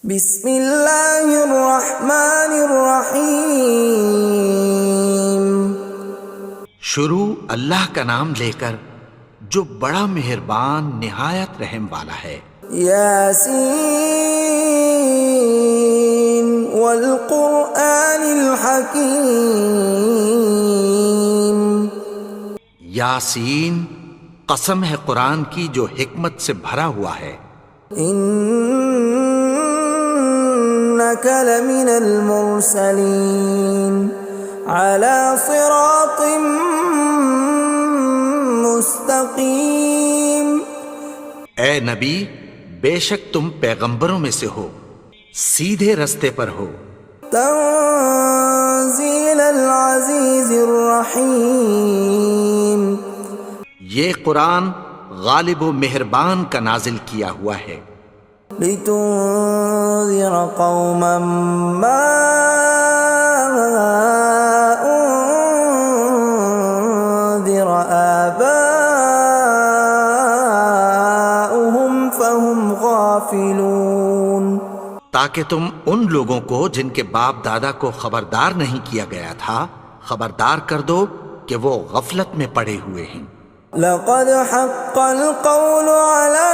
بسم اللہ الرحمن الرحیم۔ شروع اللہ کا نام لے کر جو بڑا مہربان نہایت رحم والا ہے۔ یاسین والقرآن الحکیم۔ یاسین، قسم ہے قرآن کی جو حکمت سے بھرا ہوا ہے۔ انک لمن المرسلین علی صراط مستقیم۔ اے نبی، بے شک تم پیغمبروں میں سے ہو، سیدھے رستے پر ہو۔ تنزیل العزیز الرحیم۔ یہ قرآن غالب و مہربان کا نازل کیا ہوا ہے۔ لتنذر قوما ما انذر آباؤهم فهم غافلون۔ تاکہ تم ان لوگوں کو جن کے باپ دادا کو خبردار نہیں کیا گیا تھا خبردار کر دو کہ وہ غفلت میں پڑے ہوئے ہیں۔ لقد حق القول على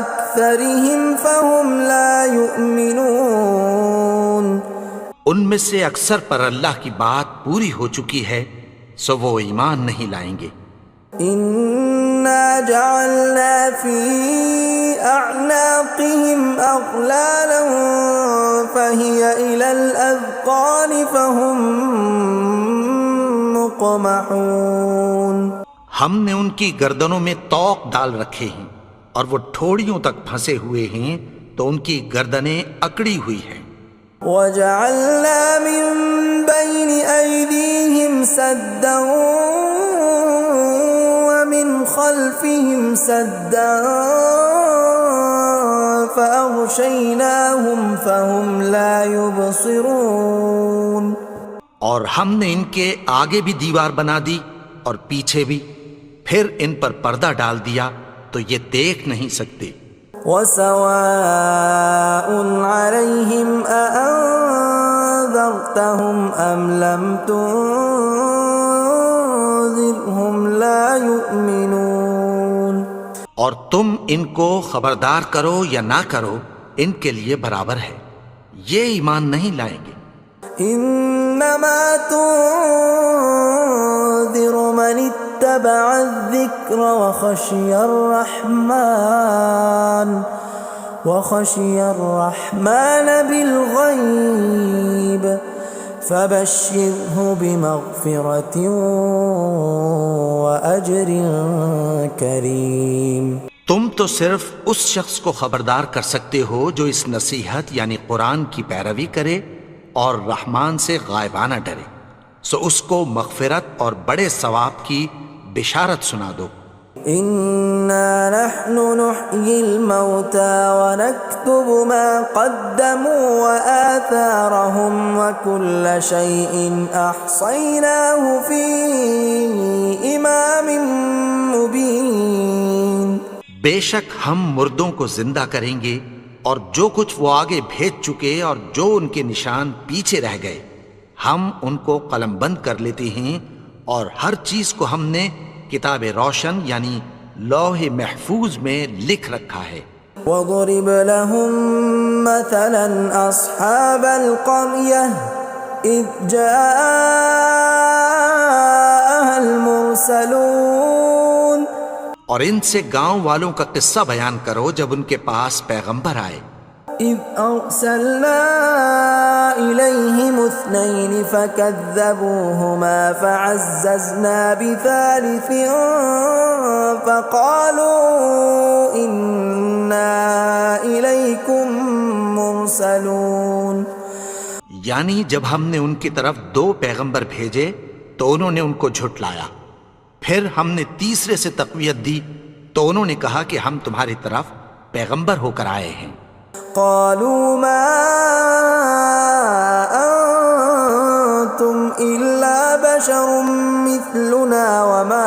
أكثرهم فهم لا يؤمنون۔ ان میں سے اکثر پر اللہ کی بات پوری ہو چکی ہے سو وہ ایمان نہیں لائیں گے۔ إنا جعلنا في أعناقهم أغلالا فهي إلى الأذقان فهم مقمحون۔ ہم نے ان کی گردنوں میں طوق ڈال رکھے ہیں اور وہ ٹھوڑیوں تک پھنسے ہوئے ہیں تو ان کی گردنیں اکڑی ہوئی ہیں۔ وَجَعَلْنَا مِن بَيْنِ أَيْدِيهِمْ سَدًّا وَمِنْ خَلْفِهِمْ سَدًّا فَأَغْشَيْنَاهُمْ فَهُمْ لَا يُبْصِرُونَ۔ اور ہم نے ان کے آگے بھی دیوار بنا دی اور پیچھے بھی، پھر ان پر پردہ ڈال دیا تو یہ دیکھ نہیں سکتے۔ وَسَوَاءٌ عَلَيْهِمْ أَأَنذَرْتَهُمْ أَمْ لَمْ تُنذِرْهُمْ لَا يُؤْمِنُونَ۔ اور تم ان کو خبردار کرو یا نہ کرو ان کے لیے برابر ہے، یہ ایمان نہیں لائیں گے۔ انما تنذر من اتبع الذکر وخشی الرحمن بالغیب فبشرہ بمغفرۃ واجر کریم۔ تم تو صرف اس شخص کو خبردار کر سکتے ہو جو اس نصیحت یعنی قرآن کی پیروی کرے اور رحمان سے غائبانہ ڈرے، سو اس کو مغفرت اور بڑے ثواب کی بشارت سنا دو۔ اِنَّا نَحْنُ نُحْيِي الْمَوْتَى وَنَكْتُبُ مَا قَدَّمُوا وَآثَارَهُمْ وَكُلَّ شَيْءٍ أَحْصَيْنَاهُ فِي إِمَامٍ مُبِينٍ۔ بے شک ہم مردوں کو زندہ کریں گے اور جو کچھ وہ آگے بھیج چکے اور جو ان کے نشان پیچھے رہ گئے ہم ان کو قلم بند کر لیتے ہیں، اور ہر چیز کو ہم نے کتاب روشن یعنی لوح محفوظ میں لکھ رکھا ہے۔ وَضُرِبْ لَهُم مَّثَلًا أَصْحَابَ الْقَرْيَةِ إِذْ جَاءَهَا الْمُرْسَلُونَ۔ اور ان سے گاؤں والوں کا قصہ بیان کرو جب ان کے پاس پیغمبر آئے۔ إِذْ أَرْسَلْنَا إِلَيْهِمُ اثْنَيْنِ فَكَذَّبُوهُمَا فَعَزَّزْنَا بِثَالِثٍ فَقَالُوا إِنَّا إِلَيْكُمْ مُرْسَلُونَ۔ یعنی جب ہم نے ان کی طرف دو پیغمبر بھیجے تو انہوں نے ان کو جھٹلایا، پھر ہم نے تیسرے سے تقویت دی تو انہوں نے کہا کہ ہم تمہاری طرف پیغمبر ہو کر آئے ہیں۔ قالوا ما انتم الا بشر مثلنا وما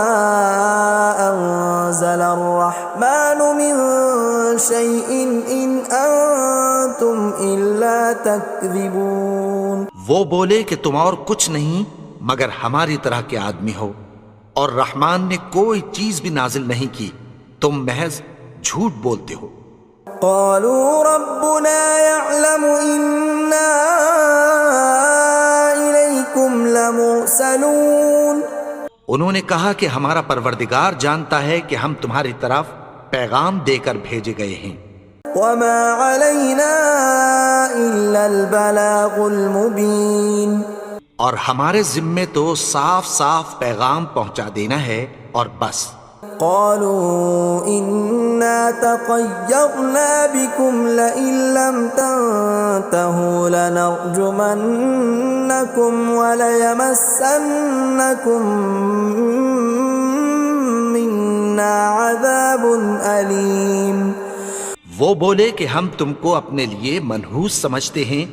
انزل الرحمن من شيء إن أنتم إلا تكذبون. وہ بولے کہ تم اور کچھ نہیں مگر ہماری طرح کے آدمی ہو، اور رحمان نے کوئی چیز بھی نازل نہیں کی، تم محض جھوٹ بولتے ہو. قالوا ربنا يعلم إنا إليكم لمرسلون. انہوں نے کہا کہ ہمارا پروردگار جانتا ہے کہ ہم تمہاری طرف پیغام دے کر بھیجے گئے ہیں. وما علينا إلا البلاغ المبين. اور ہمارے ذمے تو صاف صاف پیغام پہنچا دینا ہے اور بس. قالوا إنا تطيرنا بكم لئن لم تنتهوا لنرجمنكم وليمسنكم منا عذاب أليم. وہ بولے کہ ہم تم کو اپنے لیے منحوس سمجھتے ہیں،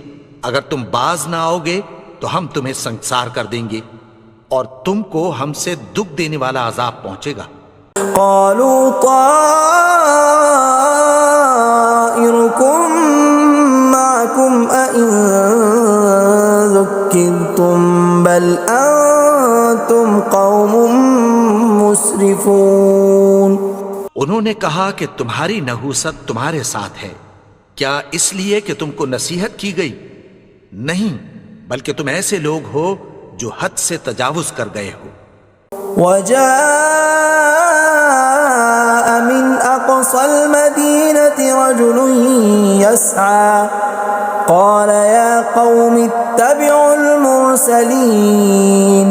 اگر تم باز نہ آؤ گے تو ہم تمہیں سنسار کر دیں گے اور تم کو ہم سے دکھ دینے والا عذاب پہنچے گا. قالوا طائركم معكم أئن ذكرتم بل أنتم قوم مسرفون. انہوں نے کہا کہ تمہاری نحوست تمہارے ساتھ ہے، کیا اس لیے کہ تم کو نصیحت کی گئی؟ نہیں، بلکہ تم ایسے لوگ ہو جو حد سے تجاوز کر گئے ہو. وجاء من أقصى المدينة رجل يسعى قال يا قوم اتبعوا المرسلين.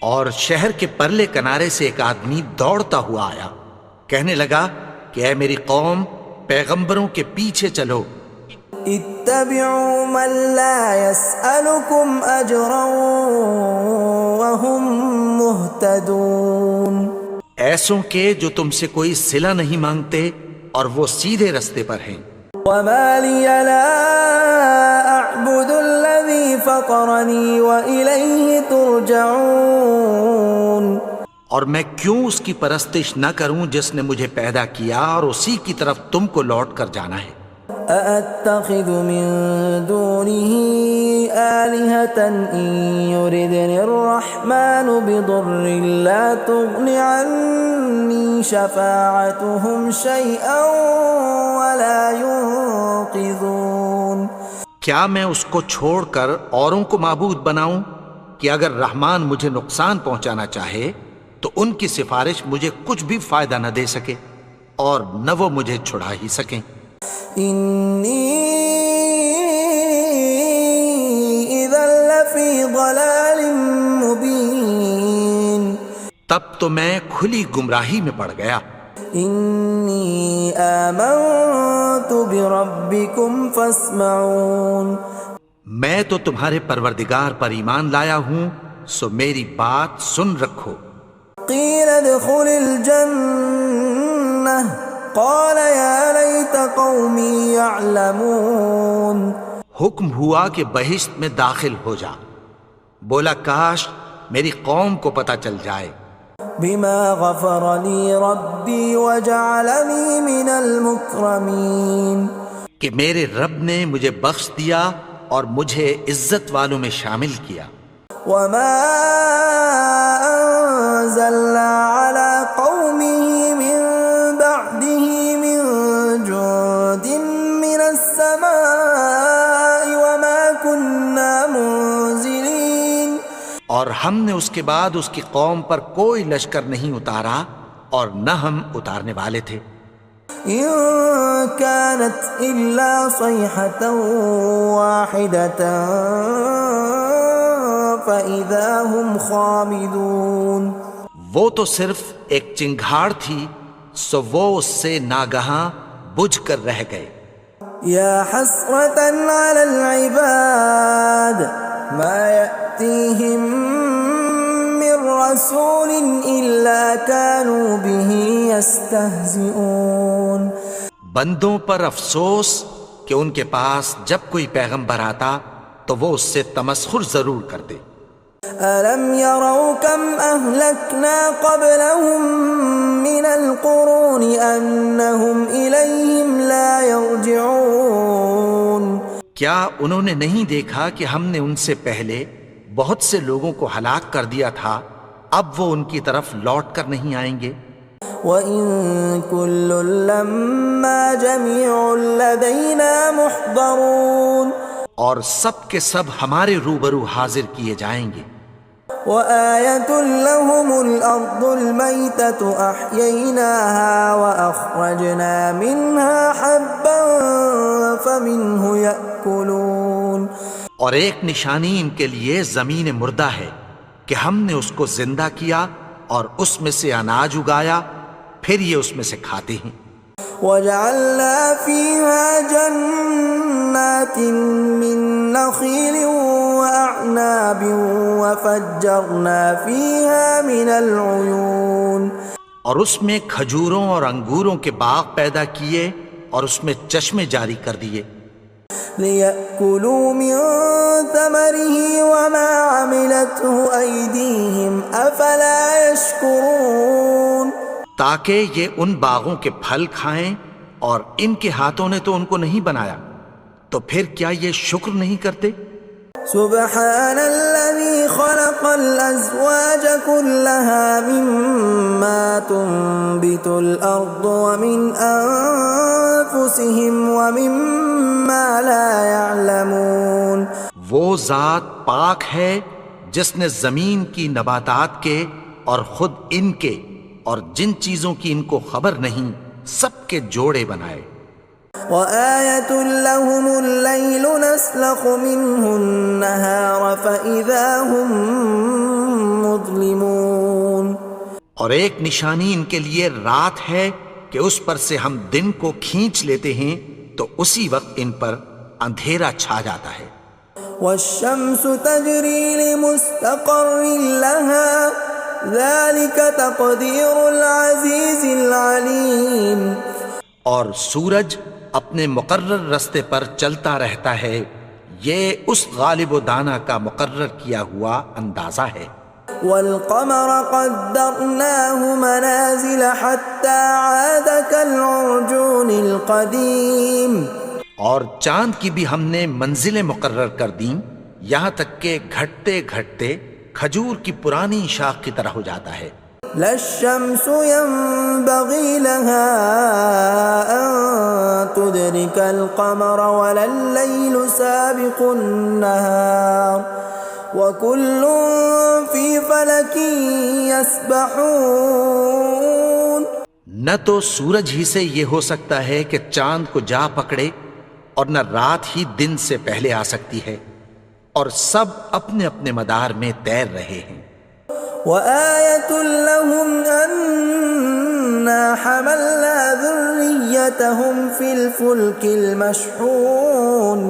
اور شہر کے پرلے کنارے سے ایک آدمی دوڑتا ہوا آیا، کہنے لگا کہ اے میری قوم، پیغمبروں کے پیچھے چلو. اتبعوا من لا يسألكم أجرا وهم مهتدون. ایسوں کے جو تم سے کوئی صلہ نہیں مانگتے اور وہ سیدھے رستے پر ہیں. وما لي لا أعبد الذي فطرني وإليه ترجعون. اور میں کیوں اس کی پرستش نہ کروں جس نے مجھے پیدا کیا اور اسی کی طرف تم کو لوٹ کر جانا ہے. أأتخذ من دونه آلهة إن يردني الرحمن بضر لا تغن عني شفاعتهم شيئا ولا ينقذون. کیا میں اس کو چھوڑ کر اوروں کو معبود بناؤں کہ اگر رحمان مجھے نقصان پہنچانا چاہے تو ان کی سفارش مجھے کچھ بھی فائدہ نہ دے سکے اور نہ وہ مجھے چھڑا ہی سکیں. إني إذا لفي ضلال مبين. تب تو میں کھلی گمراہی میں پڑ گیا. إني آمنت بربكم فاسمعون. میں تو تمہارے پروردگار پر ایمان لایا ہوں، سو میری بات سن رکھو. قيل ادخل الجنة قال يا ليت قومي يعلمون. حکم ہوا کہ بہشت میں داخل ہو جا. بولا کاش میری قوم کو پتہ چل جائے. بما غفر لي ربي وجعلني من المكرمين. کہ میرے رب نے مجھے بخش دیا اور مجھے عزت والوں میں شامل کیا. وما أنزلنا على قومه من بعده من جند من السماء وما كنا منزلين. اور ہم نے اس کے بعد اس کی قوم پر کوئی لشکر نہیں اتارا اور نہ ہم اتارنے والے تھے. إن كانت إلا صيحة واحدة فإذا هم خامدون. وہ تو صرف ایک چنگھاڑ تھی، سو وہ اس سے ناگہاں بجھ کر رہ گئے. يا حسرة على العباد ما يأتيهم من رسول إلا كانوا به يستهزئون. بندوں پر افسوس کہ ان کے پاس جب کوئی پیغمبر آتا تو وہ اس سے تمسخر ضرور کرتے. أَلَمْ يَرَوْا كَمْ أَهْلَكْنَا قَبْلَهُمْ مِنَ الْقُرُونِ أَنَّهُمْ إِلَيْهِمْ لَا يَرْجِعُونَ کیا انہوں نے نہیں دیکھا کہ ہم نے ان سے پہلے بہت سے لوگوں کو ہلاک کر دیا تھا، اب وہ ان کی طرف لوٹ کر نہیں آئیں گے؟ وَإِن كُلٌّ لَّمَّا جَمِيعٌ لَّدَيْنَا مُحْضَرُونَ اور سب کے سب ہمارے روبرو حاضر کیے جائیں گے۔ وَآيَةٌ لَّهُمُ الْأَرْضُ الْمَيْتَةُ أَحْيَيْنَاهَا وَأَخْرَجْنَا مِنْهَا حَبًّا فَمِنْهُ يَأْكُلُونَ اور ایک نشانی ان کے لیے زمین مردہ ہے کہ ہم نے اس کو زندہ کیا اور اس میں سے اناج اگایا، پھر یہ اس میں سے کھاتے ہیں۔ وَجَعَلْنَا فِيهَا جَنَّاتٍ مِّن نَّخِيلٍ وَأَعْنَابٍ وَفَجَّرْنَا فِيهَا مِنَ الْعُيُونِ اور اس میں کھجوروں اور انگوروں کے باغ پیدا کیے اور اس میں چشمے جاری کر دیے، لِيَأْكُلُوا مِن ثَمَرِهِ وَمَا عَمِلَتْهُ أَيْدِيهِمْ أَفَلَا يَشْكُرُونَ تاکہ یہ ان باغوں کے پھل کھائیں، اور ان کے ہاتھوں نے تو ان کو نہیں بنایا، تو پھر کیا یہ شکر نہیں کرتے؟ سبحان الذي خلق الأزواج كلها مما تنبت الأرض ومن أنفسهم ومما لا يعلمون وہ ذات پاک ہے جس نے زمین کی نباتات کے اور خود ان کے اور جن چیزوں کی ان کو خبر نہیں سب کے جوڑے بنائے۔ وَآيَةٌ لَّهُمُ اللَّيْلُ نَسْلَخُ مِنْهُ النَّهَارَ فَإِذَا هُمْ مُظْلِمُونَ اور ایک نشانی ان کے لیے رات ہے کہ اس پر سے ہم دن کو کھینچ لیتے ہیں تو اسی وقت ان پر اندھیرا چھا جاتا ہے۔ وَالشَّمْسُ تَجْرِي لِمُسْتَقَرٍّ لَّهَا ذَلِكَ تَقْدِيرُ الْعَزِيزِ الْعَلِيمِ اور سورج اپنے مقرر رستے پر چلتا رہتا ہے، یہ اس غالب و دانا کا مقرر کیا ہوا اندازہ ہے۔ وَالْقَمَرَ قَدَّرْنَاهُ مَنَازِلَ حَتَّى عَادَ كَالْعُرْجُونِ الْقَدِيمِ اور چاند کی بھی ہم نے منزلیں مقرر کر دیں، یہاں تک کہ گھٹتے گھٹتے کھجور کی پرانی شاخ کی طرح ہو جاتا ہے۔ لا الشمس ينبغي لها أن تدرك القمر ولا الليل سابق النهار وكل في فلك يسبحون نہ تو سورج ہی سے یہ ہو سکتا ہے کہ چاند کو جا پکڑے، اور نہ رات ہی دن سے پہلے آ سکتی ہے، اور سب اپنے اپنے مدار میں تیر رہے ہیں۔ وَآيَةٌ لَّهُمْ أَنَّا حَمَلْنَا ذُرِّيَّتَهُمْ فِي الْفُلْكِ الْمَشْحُونِ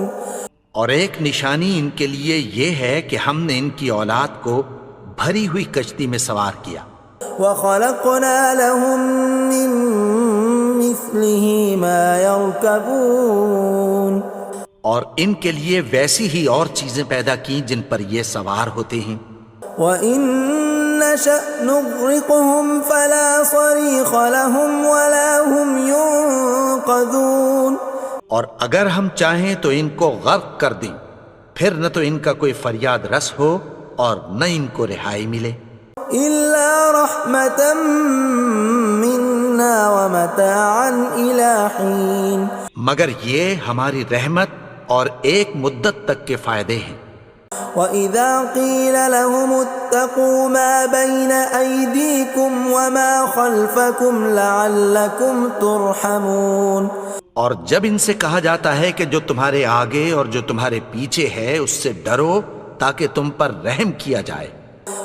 اور ایک نشانی ان کے لیے یہ ہے کہ ہم نے ان کی اولاد کو بھری ہوئی کشتی میں سوار کیا۔ وَخَلَقْنَا لَهُم مِّن مِّثْلِهِ مَا يَرْكَبُونَ اور ان کے لیے ویسی ہی اور چیزیں پیدا کی جن پر یہ سوار ہوتے ہیں۔ وَإِن نَّشَأْ نُغْرِقْهُمْ فَلَا صَرِيخَ لَهُمْ وَلَا هُمْ يُنقَذُونَ اور اگر ہم چاہیں تو ان کو غرق کر دیں، پھر نہ تو ان کا کوئی فریاد رس ہو اور نہ ان کو رہائی ملے۔ إِلَّا رَحْمَةً مِّنَّا وَمَتَاعًا إِلَىٰ حِينٍ مگر یہ ہماری رحمت اور ایک مدت تک کے فائدے ہیں۔ وَإِذَا قِيلَ لَهُمُ اتَّقُوا مَا بَيْنَ أَيْدِيكُمْ وَمَا خَلْفَكُمْ لَعَلَّكُمْ تُرْحَمُونَ اور جب ان سے کہا جاتا ہے کہ جو تمہارے آگے اور جو تمہارے پیچھے ہے اس سے ڈرو تاکہ تم پر رحم کیا جائے۔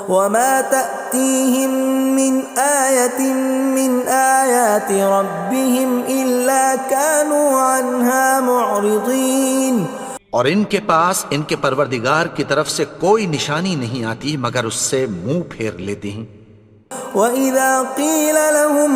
وَمَا تَأْتِيهِم مِّنْ آيَةٍ مِّنْ آيَاتِ رَبِّهِمْ إِلَّا كَانُوا عَنْهَا مُعْرِضِينَ اور ان کے پاس ان کے پروردگار کی طرف سے کوئی نشانی نہیں آتی مگر اس سے منہ پھیر لیتے ہیں۔ وَإِذَا قِيلَ لَهُمْ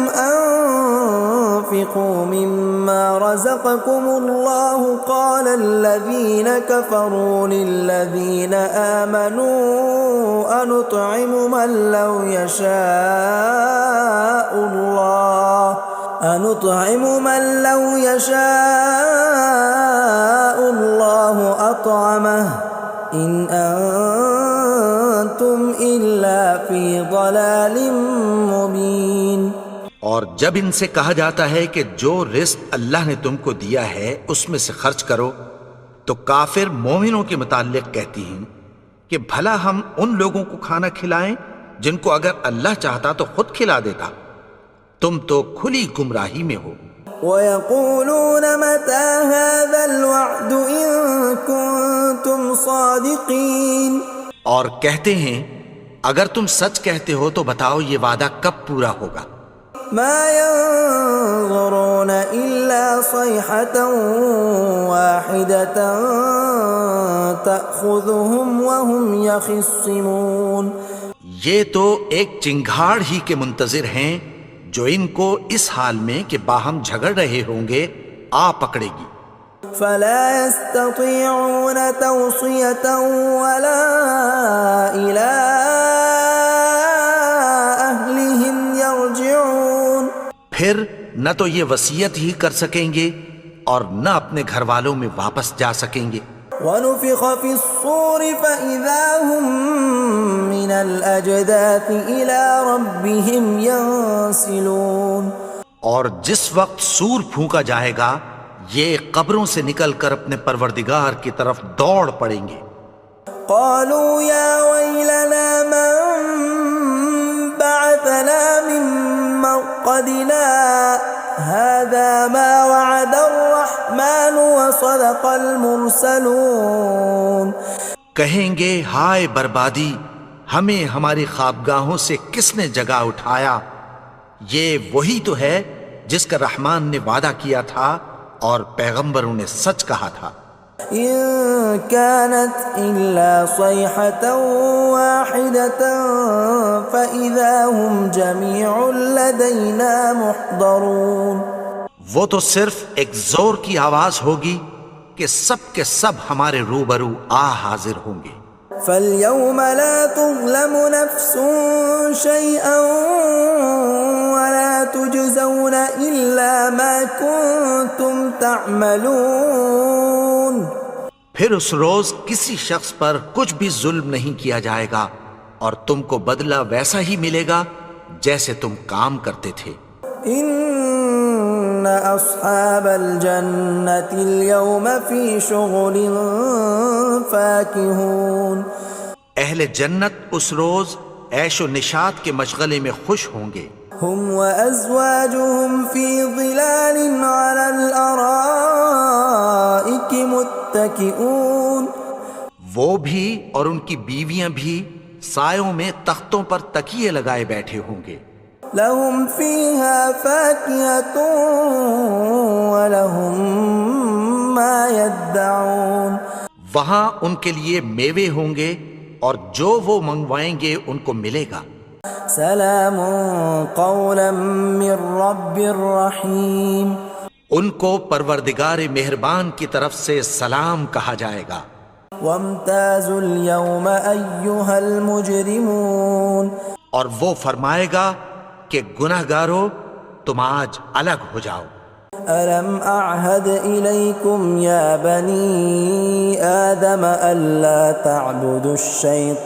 وأنفقوا مما رزقكم الله قال الذين كفروا للذين آمنوا أنطعم من لو يشاء الله أطعمه إن أنتم إلا في ضلال مبين۔ اور جب ان سے کہا جاتا ہے کہ جو رزق اللہ نے تم کو دیا ہے اس میں سے خرچ کرو، تو کافر مومنوں کے متعلق کہتی ہیں کہ بھلا ہم ان لوگوں کو کھانا کھلائیں جن کو اگر اللہ چاہتا تو خود کھلا دیتا، تم تو کھلی گمراہی میں ہو۔ وَيَقُولُونَ مَتَى هَذَا الْوَعْدُ إِن كُنتُمْ صَادِقِينَ، اور کہتے ہیں اگر تم سچ کہتے ہو تو بتاؤ یہ وعدہ کب پورا ہوگا۔ مَا يَنظُرُونَ إِلَّا صَيْحَةً وَاحِدَةً تَأْخُذُهُمْ وَهُمْ يَخِصِّمُونَ، یہ تو ایک چنگھاڑ ہی کے منتظر ہیں جو ان کو اس حال میں کہ باہم جھگڑ رہے ہوں گے آ پکڑے گی۔ فَلَا يَسْتَطِيعُونَ تَوْصِيَةً وَلَا إِلَىٰ أَهْلِهِمْ يَرْجِعُونَ، پھر نہ تو یہ وصیت ہی کر سکیں گے اور نہ اپنے گھر والوں میں واپس جا سکیں گے۔ وَنُفِخَ فِي الصُّورِ فَإِذَا هُم مِّنَ الْأَجْدَاثِ إِلَىٰ رَبِّهِمْ يَنسِلُونَ، اور جس وقت سور پھونکا جائے گا یہ قبروں سے نکل کر اپنے پروردگار کی طرف دوڑ پڑیں گے۔ قالوا يا ويلنا من بعثنا من مرقدنا هذا ما وعد الرحمن وصدق المرسلون، کہیں گے ہائے بربادی، ہمیں ہماری خوابگاہوں سے کس نے جگا اٹھایا، یہ وہی تو ہے جس کا رحمان نے وعدہ کیا تھا اور پیغمبروں نے سچ کہا تھا۔ إن كانت إلا صيحة واحدة فإذا هم جميع لدينا محضرون، وہ تو صرف ایک زور کی آواز ہوگی کہ سب کے سب ہمارے روبرو آ حاضر ہوں گے۔ فَالْيَوْمَ لَا تُظْلَمُ نَفْسٌ شَيْئًا وَلَا تُجْزَوْنَ إِلَّا مَا كُنتُمْ تَعْمَلُونَ، پھر اس روز کسی شخص پر کچھ بھی ظلم نہیں کیا جائے گا اور تم کو بدلہ ویسا ہی ملے گا جیسے تم کام کرتے تھے۔ إِنَّ أَصْحَابَ الْجَنَّةِ الْيَوْمَ فِي شُغُلٍ فَاكِهُونَ، اہل جنت اس روز عیش و نشاط کے مشغلے میں خوش ہوں گے۔ هُمْ وَأَزْوَاجُهُمْ فِي ظِلَالٍ عَلَى الْأَرَائِكِ مُتَّكِئُونَ، وہ بھی اور ان کی بیویاں بھی سایوں میں تختوں پر تکیے لگائے بیٹھے ہوں گے۔ لَهُمْ فِيهَا فَاكِهَةٌ وَلَهُمْ مَا يَدَّعُونَ، وہاں ان کے لیے میوے ہوں گے اور جو وہ منگوائیں گے ان کو ملے گا۔ سلام قولا من رب الرحیم، ان کو پروردگار مہربان کی طرف سے سلام کہا جائے گا۔ وامتازوا اليوم ایھا المجرمون، اور وہ فرمائے گا کہ گنہگارو تم آج الگ ہو جاؤ۔ ألم أعهد إليكم يا بني آدم ألا تعبدوا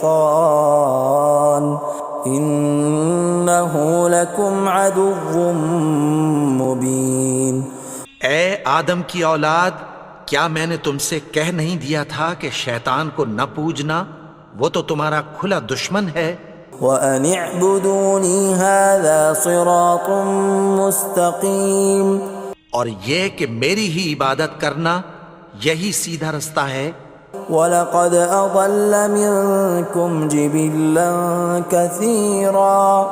الشيطان إنه لكم عدو مبين۔ اے آدم کی اولاد، کیا میں نے تم سے کہہ نہیں دیا تھا کہ شیطان کو نہ پوجنا، وہ تو تمہارا کھلا دشمن ہے۔ وَأَنِ اعْبُدُونِي هَذَا صِرَاطٌ مُسْتَقِيمٌ، اور یہ کہ میری ہی عبادت کرنا یہی سیدھا رستہ ہے۔ وَلَقَدْ أَضَلَّ مِنْكُمْ جِبِلًّا كَثِيرًا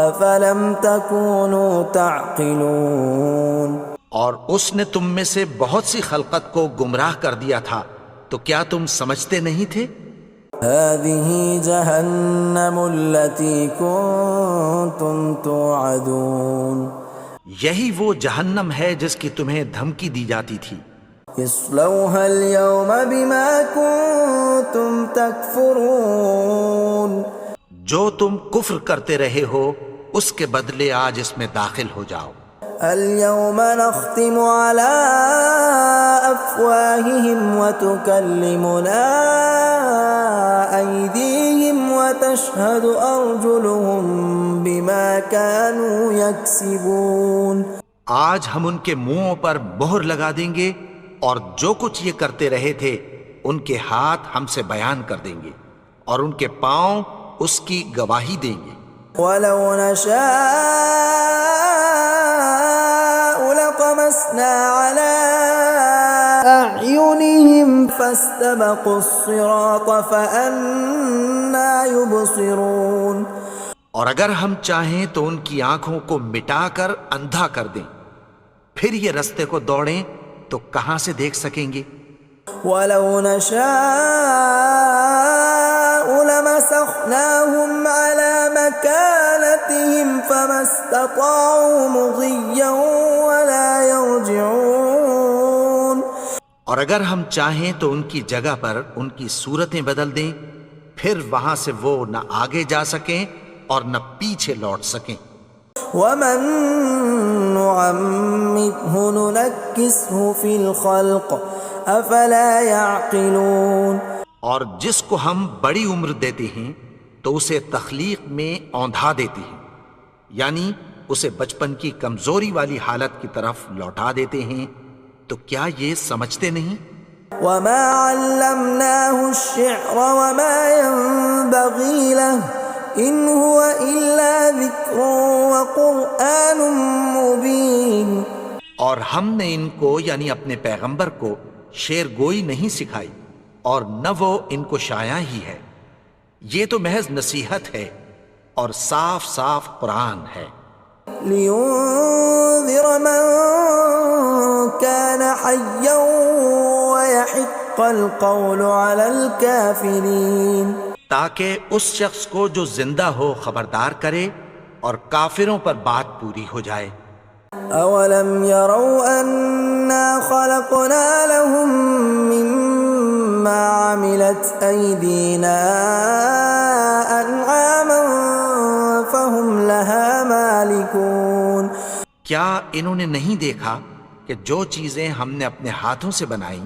أَفَلَمْ تَكُونُوا تَعْقِلُونَ، اور اس نے تم میں سے بہت سی خلقت کو گمراہ کر دیا تھا، تو کیا تم سمجھتے نہیں تھے؟ هَذِهِ جَهَنَّمُ الَّتِي كُنْتُمْ تُوعَدُونَ، یہی وہ جہنم ہے جس کی تمہیں دھمکی دی جاتی تھی. اصلوها اليوم بما كنتم تكفرون. جو تم کفر کرتے رہے ہو اس کے بدلے آج اس میں داخل ہو جاؤ. اليوم نختم على أفواههم وتكلمنا أيديهم وتشهد أرجلهم بما كانوا يكسبون. آج ہم ان کے منہوں پر مہر لگا دیں گے اور جو کچھ یہ کرتے رہے تھے ان کے ہاتھ ہم سے بیان کر دیں گے اور ان کے پاؤں اس کی گواہی دیں گے. ولو نشاء لطمسنا على أعينهم فاستبقوا الصراط فأنى يبصرون. اور اگر ہم چاہیں تو ان کی آنکھوں کو مٹا کر اندھا کر دیں، پھر یہ رستے کو دوڑیں تو کہاں سے دیکھ سکیں گے. ولو نشاء لمسخناهم على مكانتهم فما استطاعوا مضيا ولا يرجعون. اور اگر ہم چاہیں تو ان کی جگہ پر ان کی صورتیں بدل دیں، پھر وہاں سے وہ نہ آگے جا سکیں اور نہ پیچھے لوٹ سکیں. ومن نعمره ننكسه في الخلق افلا يعقلون. اور جس کو ہم بڑی عمر دیتے ہیں تو اسے تخلیق میں اوندھا دیتے ہیں، یعنی اسے بچپن کی کمزوری والی حالت کی طرف لوٹا دیتے ہیں. تو کیا یہ سمجھتے نہیں؟ وما علمناه الشعر وما ينبغي له ان هو الا ذکر وقرآن مبین. اور ہم نے ان کو یعنی اپنے پیغمبر کو شعر گوئی نہیں سکھائی اور نہ وہ ان کو شایع ہی ہے، یہ تو محض نصیحت ہے اور صاف صاف قرآن ہے. لينذر من كان حيا ويحق القول على الكافرين. تاکہ اس شخص کو جو زندہ ہو خبردار کرے اور کافروں پر بات پوری ہو جائے. اولم يروا انا خلقنا لهم مما عملت ايدينا انعاما فهم لها مالكون. کیا انہوں نے نہیں دیکھا کہ جو چیزیں ہم نے اپنے ہاتھوں سے بنائیں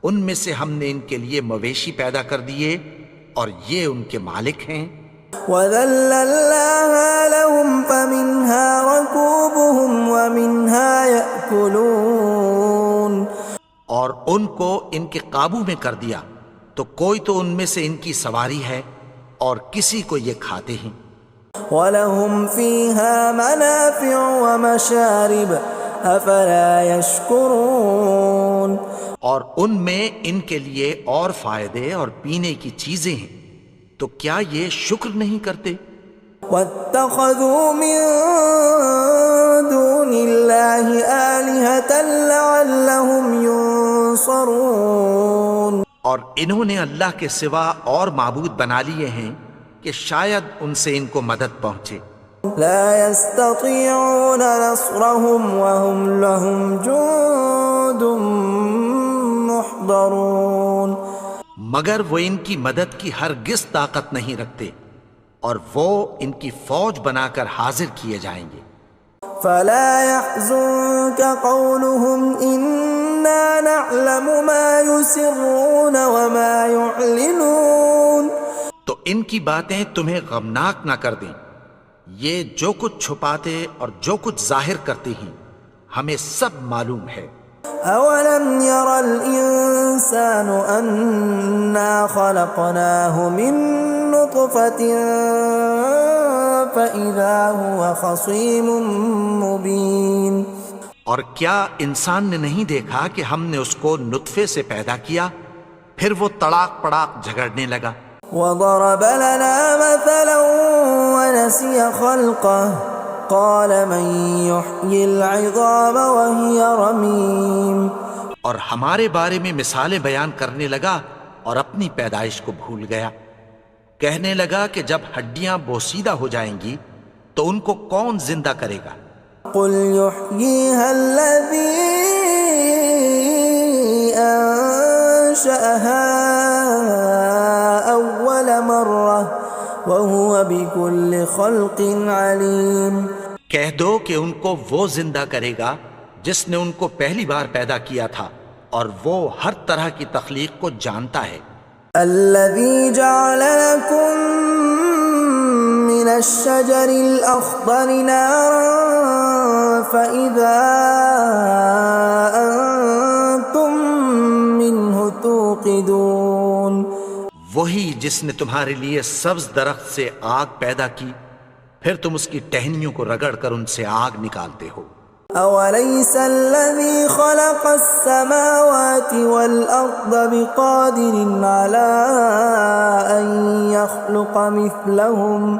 ان میں سے ہم نے ان کے لیے مویشی پیدا کر دیے اور یہ ان کے مالک ہیں. وَذَلَّلْنَاهَا لَهُمْ فَمِنْهَا رَكُوبُهُمْ وَمِنْهَا يَأْكُلُونَ. اور ان کو ان کے قابو میں کر دیا تو کوئی تو ان میں سے ان کی سواری ہے اور کسی کو یہ کھاتے ہیں. وَلَهُمْ فِيهَا مَنَافِعُ وَمَشَارِبُ أَفَلَا يَشْكُرُونَ. اور ان میں ان کے لیے اور فائدے اور پینے کی چیزیں ہیں، تو کیا یہ شکر نہیں کرتے؟ وَاتَّخَذُوا مِن دُونِ اللَّهِ آلِهَةً لَعَلَّهُمْ يُنصَرُونَ. اور انہوں نے اللہ کے سوا اور معبود بنا لیے ہیں کہ شاید ان سے ان کو مدد پہنچے. لا يستطيعون نصرهم وهم لهم جند محضرون. مگر وہ ان کی مدد کی ہرگز طاقت نہیں رکھتے اور وہ ان کی فوج بنا کر حاضر کیے جائیں گے. فلا يحزنك قولهم إنا نعلم ما يسرون وما يعلنون. تو ان کی باتیں تمہیں غمناک نہ کر دیں، یہ جو کچھ چھپاتے اور جو کچھ ظاہر کرتے ہیں ہمیں سب معلوم ہے. أولم ير الإنسان أنا خلقناه من نطفة فإذا هو خصيم مبين. اور کیا انسان نے نہیں دیکھا کہ ہم نے اس کو نطفے سے پیدا کیا پھر وہ تڑاک پڑاک جھگڑنے لگا. وضرب لنا مثلا ونسي خلقه قال من يحيي العظام وهي رميم. اور ہمارے بارے میں مثالیں بیان کرنے لگا اور اپنی پیدائش کو بھول گیا. کہنے لگا کہ جب ہڈیاں بوسیدہ ہو جائیں گی تو ان کو کون زندہ کرے گا قل يحييها الذي أنشأها أول مرة وهو بكل خلق عليم۔ کہہ دو کہ ان کو وہ زندہ کرے گا جس نے ان کو پہلی بار پیدا کیا تھا، اور وہ ہر طرح کی تخلیق کو جانتا ہے۔ الذي جعل لكم من الشجر الأخضر نارا فإذا أنتم منه توقدون۔ وہی جس نے تمہارے لیے سبز درخت سے آگ پیدا کی، پھر تم اس کی ٹہنیوں کو رگڑ کر ان سے آگ نکالتے ہو۔ أوليس الذي خلق السماوات والأرض بقادر على أن يخلق مثلهم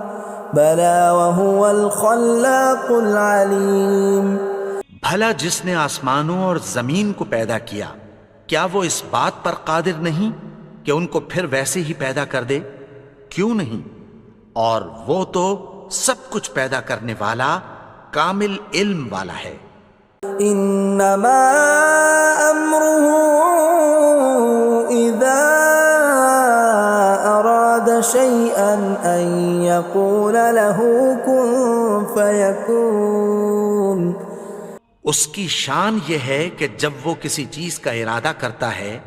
بلى وهو الخلاق العليم۔ بھلا جس نے آسمانوں اور زمین کو پیدا کیا، کیا وہ اس بات پر قادر نہیں کہ ان کو پھر ویسے ہی پیدا کر دے؟ کیوں نہیں؟ اور وہ تو سب کچھ پیدا کرنے والا، کامل علم والا ہے۔ انما امره اذا اراد شيئا ان يقول له كن فيكون۔ اس کی شان یہ ہے کہ جب وہ کسی چیز کا ارادہ کرتا ہے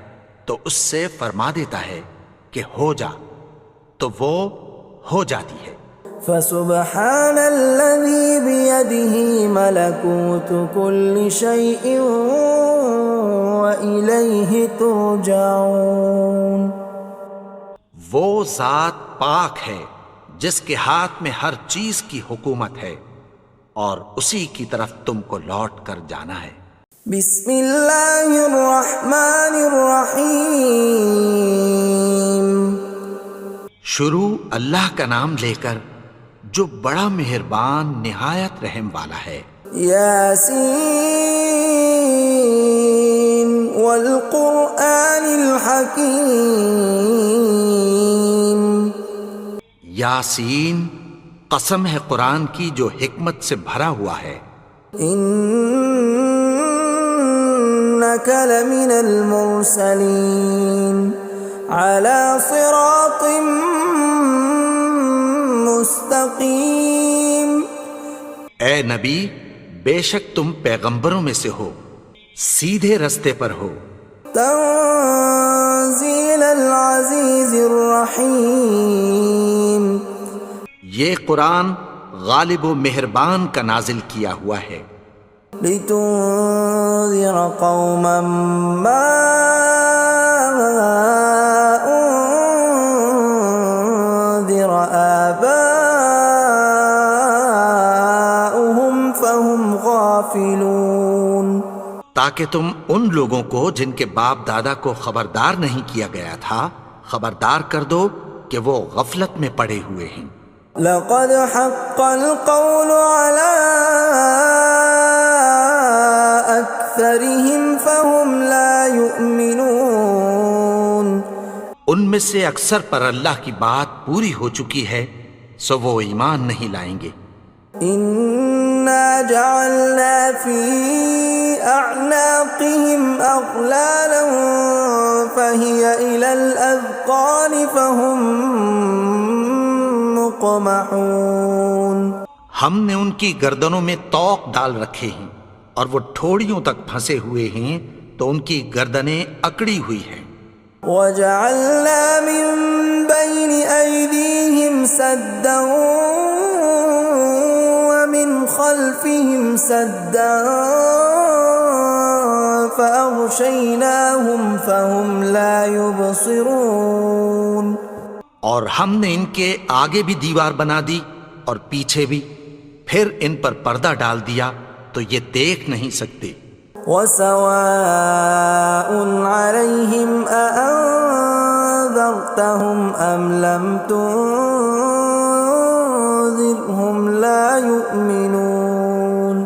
تو اس سے فرما دیتا ہے کہ ہو جا، تو وہ ہو جاتی ہے۔ فسبحان الذي بيده ملكوت كل شيء وإليه ترجعون۔ وہ ذات پاک ہے جس کے ہاتھ میں ہر چیز کی حکومت ہے، اور اسی کی طرف تم کو لوٹ کر جانا ہے۔ بسم اللہ الرحمن الرحیم۔ شروع اللہ کا نام لے کر جو بڑا مہربان نہایت رحم والا ہے۔ یاسین والقرآن الحکیم۔ یاسین، قسم ہے قرآن کی جو حکمت سے بھرا ہوا ہے۔ انک لمن المرسلین علی صراط مستقیم۔ اے نبی، بے شک تم پیغمبروں میں سے ہو، سیدھے رستے پر ہو۔ تنزیل العزیز الرحیم۔ یہ قرآن غالب و مہربان کا نازل کیا ہوا ہے۔ لتنذر قوما ما انذر آباؤهم فهم غافلون۔ تاکہ تم ان لوگوں کو جن کے باپ دادا کو خبردار نہیں کیا گیا تھا خبردار کر دو کہ وہ غفلت میں پڑے ہوئے ہیں۔ لقد حق القول على أكثرهم فهم لا يؤمنون۔ ان میں سے اکثر پر اللہ کی بات پوری ہو چکی ہے، سو وہ ایمان نہیں لائیں گے۔ إنا جعلنا في أعناقهم أغلالا فهي إلى الأذقان فهم مقمحون۔ ہم نے ان کی گردنوں میں طوق ڈال رکھے ہیں اور وہ ٹھوڑیوں تک پھنسے ہوئے ہیں، تو ان کی گردنیں اکڑی ہوئی ہیں۔ وجعلنا من بين أيديهم سدا ومن خلفهم سدا فأغشيناهم فهم لا يبصرون۔ اور ہم نے ان کے آگے بھی دیوار بنا دی اور پیچھے بھی، پھر ان پر پردہ ڈال دیا تو یہ دیکھ نہیں سکتے۔ وسواء عليهم أأنذرتهم أم لم تنذرهم لا يؤمنون۔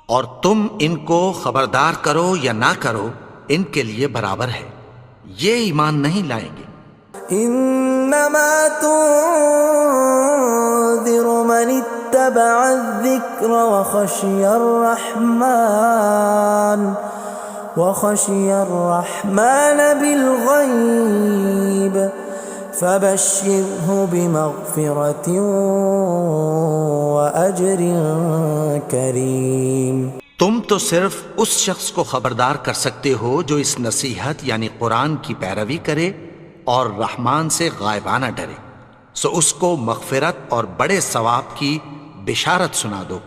اور تم ان کو خبردار کرو یا نہ کرو، ان کے لیے برابر ہے، یہ ایمان نہیں لائیں گے۔ إنما تنذر من اتبع الذكر وخشي الرحمن بالغيب فبشره بمغفرة وأجر كريم۔ تم تو صرف اس شخص کو خبردار کر سکتے ہو جو اس نصیحت یعنی قرآن کی پیروی کرے اور رحمان سے غائبانہ ڈرے، سو اس کو مغفرت اور بڑے ثواب کی بشارت سنا دو۔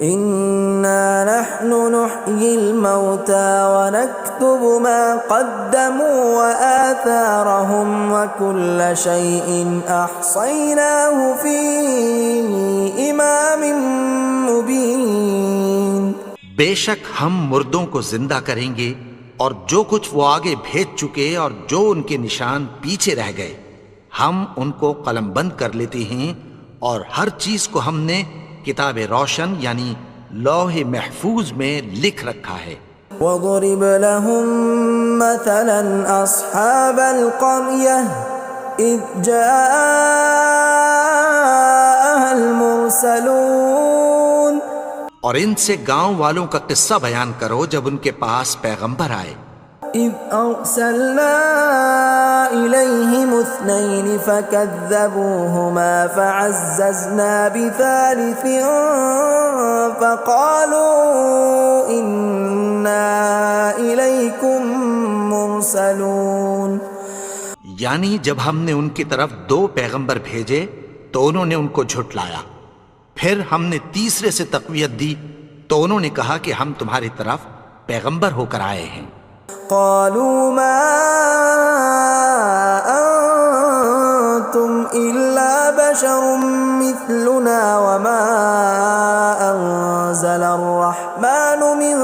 إنا نحن نحيي الموتى ونكتب ما قدموا وآثارهم وكل شيء أحصيناه في إمام مبين۔ بے شک ہم مردوں کو زندہ کریں گے اور جو کچھ وہ آگے بھیج چکے اور جو ان کے نشان پیچھے رہ گئے ہم ان کو قلم بند کر لیتے ہیں، اور ہر چیز کو ہم نے کتاب روشن یعنی لوح محفوظ میں لکھ رکھا ہے۔ وَضْرِبْ لَهُمْ مَثَلًا أَصْحَابَ الْقَرْيَةِ إِذْ جَاءَهَا الْمُرْسَلُونَ، اور ان سے گاؤں والوں کا قصہ بیان کرو جب ان کے پاس پیغمبر آئے۔ إِذْ أَرْسَلْنَا إِلَيْهِمُ اثْنَيْنِ فَكَذَّبُوهُمَا فَعَزَّزْنَا بِثَالِثٍ فَقَالُوا إِنَّا إِلَيْكُمْ مُرْسَلُونَ۔ یعنی جب ہم نے ان کی طرف 2 پیغمبر بھیجے تو انہوں نے ان کو جھٹلایا، پھر ہم نے تیسرے سے تقویت دی تو انہوں نے کہا کہ ہم تمہاری طرف پیغمبر ہو کر آئے ہیں۔ قالوا ما أنتم إلا بشر مثلنا وما أنزل الرحمن من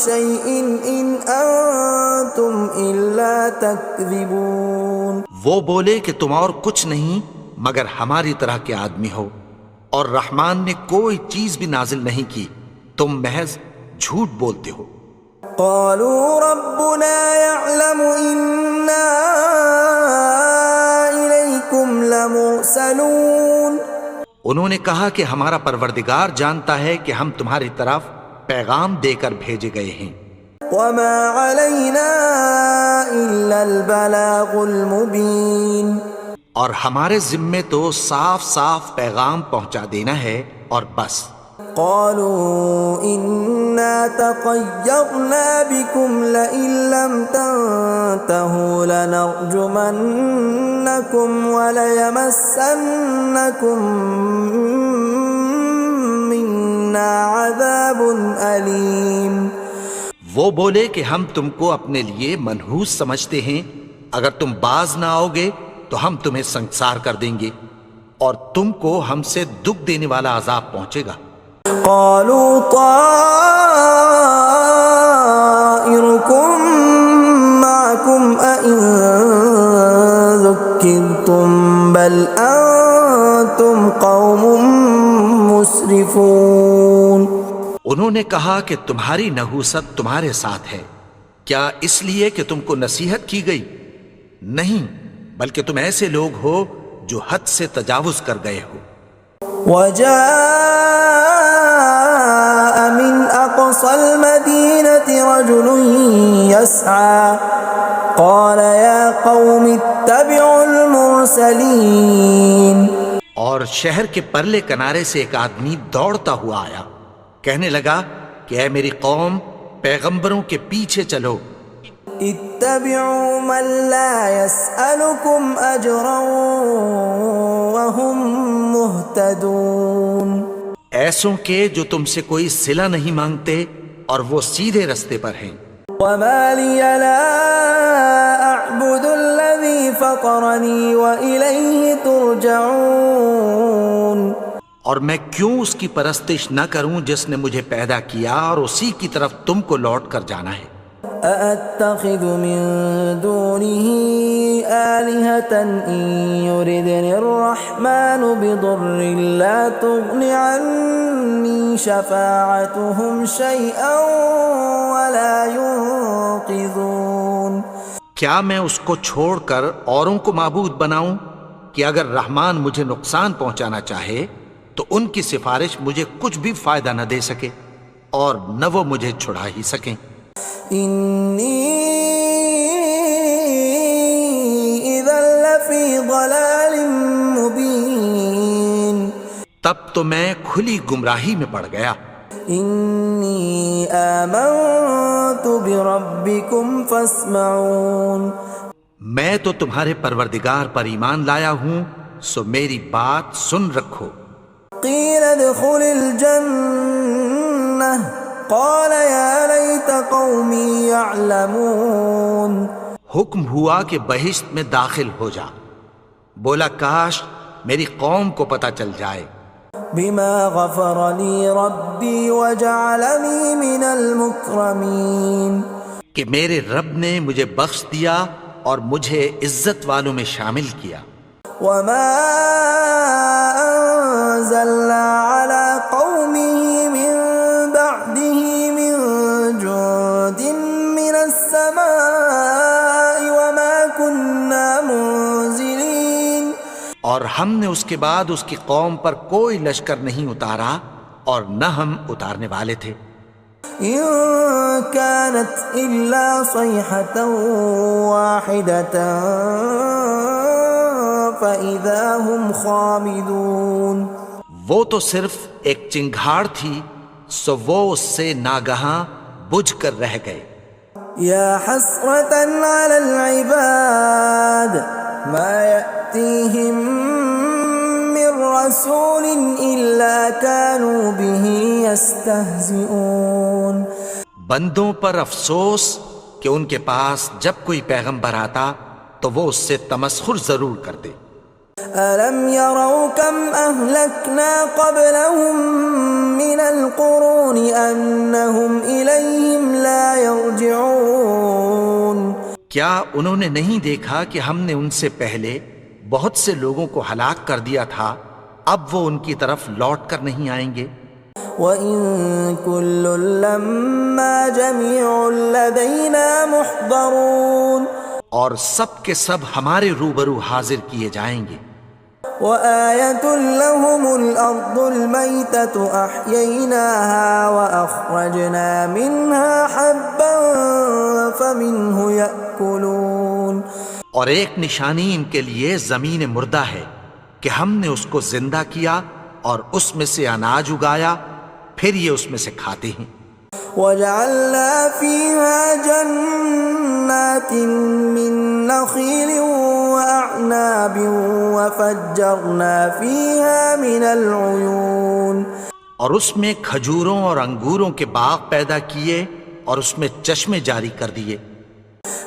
شيء إن أنتم إلا تكذبون۔ وہ بولے کہ تم اور کچھ نہیں مگر ہماری طرح کے آدمی ہو، اور رحمان نے کوئی چیز بھی نازل نہیں کی، تم محض جھوٹ بولتے ہو۔ قالوا ربنا يعلم إنا إليكم لمرسلون۔ انہوں نے کہا کہ ہمارا پروردگار جانتا ہے کہ ہم تمہاری طرف پیغام دے کر بھیجے گئے ہیں۔ وما علينا إلا البلاغ المبين۔ اور ہمارے ذمے تو صاف صاف پیغام پہنچا دینا ہے اور بس۔ قالوا إنا تطيرنا بكم لئن لم تنتهوا لنرجمنكم وليمسنكم منا عذاب أليم۔ وہ بولے کہ ہم تم کو اپنے لیے منحوس سمجھتے ہیں، اگر تم باز نہ آؤ گے تو ہم تمہیں سنگسار کر دیں گے اور تم کو ہم سے دکھ دینے والا عذاب پہنچے گا۔ قالوا طائركم معكم أئن ذكرتم بل أنتم قوم مسرفون۔ انہوں نے کہا کہ تمہاری نحوست تمہارے ساتھ ہے، کیا اس لیے کہ تم کو نصیحت کی گئی؟ نہیں، بلکہ تم ایسے لوگ ہو جو حد سے تجاوز کر گئے ہو۔ وجاء من أقصى المدينة رجل يسعى قال يا قوم اتبعوا المرسلين۔ اور شہر کے پرلے کنارے سے ایک آدمی دوڑتا ہوا آیا، کہنے لگا کہ اے میری قوم، پیغمبروں کے پیچھے چلو۔ اتبعوا من لا يسألكم أجرا وهم مهتدون۔ ایسوں کے جو تم سے کوئی صلہ نہیں مانگتے اور وہ سیدھے رستے پر ہیں۔ وما لي لا أعبد الذي فطرني وإليه ترجعون۔ اور میں کیوں اس کی پرستش نہ کروں جس نے مجھے پیدا کیا اور اسی کی طرف تم کو لوٹ کر جانا ہے۔ أأتخذ من دونه آلهة إن يردني الرحمن بضر لا تغن عني شفاعتهم شيئا ولا ينقذون۔ کیا میں اس کو چھوڑ کر اوروں کو معبود بناؤں کہ اگر رحمان مجھے نقصان پہنچانا چاہے تو ان کی سفارش مجھے کچھ بھی فائدہ نہ دے سکے اور نہ وہ مجھے چھڑا ہی سکیں۔ انی اذا لفی ضلال مبین، تب تو میں کھلی گمراہی میں پڑ گیا۔ انی آمنت بربکم فاسمعون، میں تو تمہارے پروردگار پر ایمان لایا ہوں، سو میری بات سن رکھو۔ قیل ادخل الجنہ قال یا لیت قومی یعلمون، حکم ہوا کہ بہشت میں داخل ہو جا، بولا کاش میری قوم کو پتہ چل جائے۔ بما غفر لی ربی وجعلنی من المکرمین، کہ میرے رب نے مجھے بخش دیا اور مجھے عزت والوں میں شامل کیا۔ وما انزلنا على قومه من بعده من جند من السماء وما كنا منزلين، اور ہم نے اس کے بعد اس کی قوم پر کوئی لشکر نہیں اتارا اور نہ ہم اتارنے والے تھے۔ إن كانت إلا صيحة واحدة فإذا هم خامدون، وہ تو صرف ایک چنگھاڑ تھی، سو وہ اس سے ناگہاں بجھ کر رہ گئے۔ يا حسرة على العباد ما يأتيهم من رسول إلا كانوا به يستهزئون، بندوں پر افسوس کہ ان کے پاس جب کوئی پیغمبر آتا تو وہ اس سے تمسخر ضرور کرتے۔ ألم يروا كم أهلكنا قبلهم من القرون أنهم إليهم لا يرجعون، کیا انہوں نے نہیں دیکھا کہ ہم نے ان سے پہلے بہت سے لوگوں کو ہلاک کر دیا تھا، اب وہ ان کی طرف لوٹ کر نہیں آئیں گے؟ وَإِن كُلٌّ لَّمَّا جَمِيعٌ لَّدَيْنَا مُحْضَرُونَ، اور سب کے سب ہمارے روبرو حاضر کیے جائیں گے۔ وَآيَةٌ لَّهُمُ الْأَرْضُ الْمَيْتَةُ أَحْيَيْنَاهَا وَأَخْرَجْنَا مِنْهَا حَبًّا فَمِنْهُ يَأْكُلُونَ، اور ایک نشانی ان کے لیے زمین مردہ ہے کہ ہم نے اس کو زندہ کیا اور اس میں سے اناج اگایا، پھر یہ اس میں سے کھاتے ہیں۔ وَجَعَلْنَا فِيهَا جَنَّاتٍ مِّن نَّخِيلٍ وَأَعْنَابٍ وَفَجَّرْنَا فِيهَا مِنَ الْعُيُونِ، اور اس میں کھجوروں اور انگوروں کے باغ پیدا کیے اور اس میں چشمے جاری کر دیے۔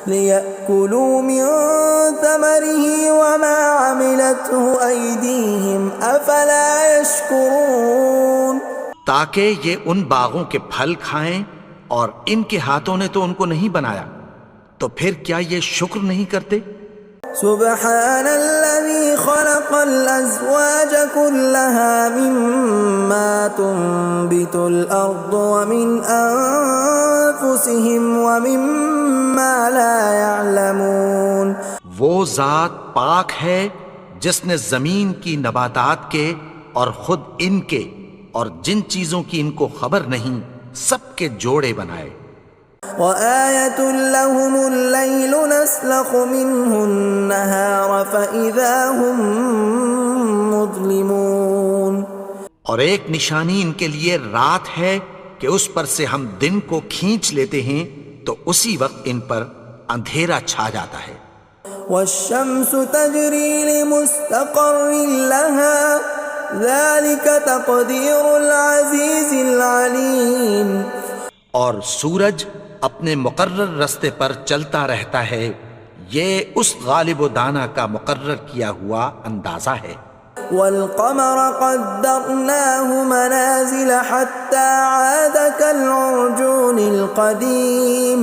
لِيَأْكُلُوا مِن ثَمَرِهِ وَمَا عَمِلَتْهُ أَيْدِيهِمْ أَفَلَا يَشْكُرُونَ، تاکہ یہ ان باغوں کے پھل کھائیں، اور ان کے ہاتھوں نے تو ان کو نہیں بنایا، تو پھر کیا یہ شکر نہیں کرتے؟ سبحان الذي خلق الأزواج كلها مما تنبت الأرض ومن أنفسهم ومما لا يعلمون، وہ ذات پاک ہے جس نے زمین کی نباتات کے اور خود ان کے اور جن چیزوں کی ان کو خبر نہیں سب کے جوڑے بنائے۔ وآية لهم الليل نسلخ منه النهار فإذا هم مظلمون، اور ایک نشانی ان کے لیے رات ہے کہ اس پر سے ہم دن کو کھینچ لیتے ہیں تو اسی وقت ان پر اندھیرا چھا جاتا ہے۔ والشمس تجري لمستقر لها ذلك تقدير العزيز العليم، اور سورج اپنے مقرر رستے پر چلتا رہتا ہے، یہ اس غالب و دانا کا مقرر کیا ہوا اندازہ ہے۔ والقمر قدرناه منازل حتى عاد كالعرجون القديم،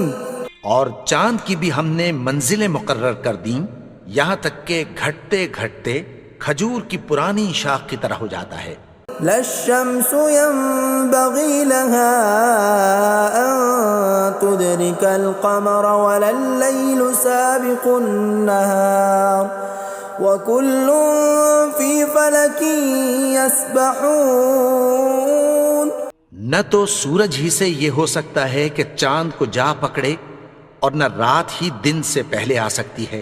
اور چاند کی بھی ہم نے منزلیں مقرر کر دیں، یہاں تک کہ گھٹتے گھٹتے کھجور کی پرانی شاخ کی طرح ہو جاتا ہے۔ لا الشمس ينبغي لها أن تدرك القمر ولا الليل سابق النهار وكل في فلك يسبحون. نہ تو سورج ہی سے یہ ہو سکتا ہے کہ چاند کو جا پکڑے، اور نہ رات ہی دن سے پہلے آ سکتی ہے،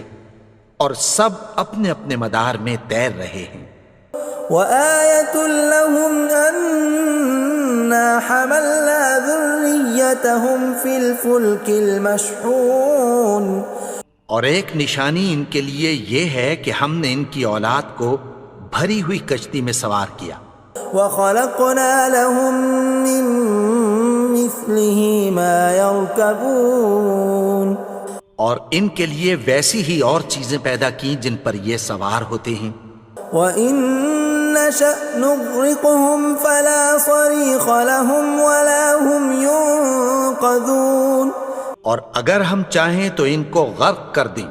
اور سب اپنے اپنے مدار میں تیر رہے ہیں. وآية لهم أنا حملنا ذريتهم في الفلك المشحون. اور ایک نشانی ان کے لیے یہ ہے کہ ہم نے ان کی اولاد کو بھری ہوئی کشتی میں سوار کیا. وخلقنا لهم من مثله ما يركبون. اور ان کے لیے ویسی ہی اور چیزیں پیدا کی جن پر یہ سوار ہوتے ہیں. وَإِن نَّشَأْ نُغْرِقْهُمْ فَلَا صَرِيخَ لَهُمْ وَلَا هُمْ يُنقَذُونَ. اور اگر ہم چاہیں تو ان کو غرق کر دیں،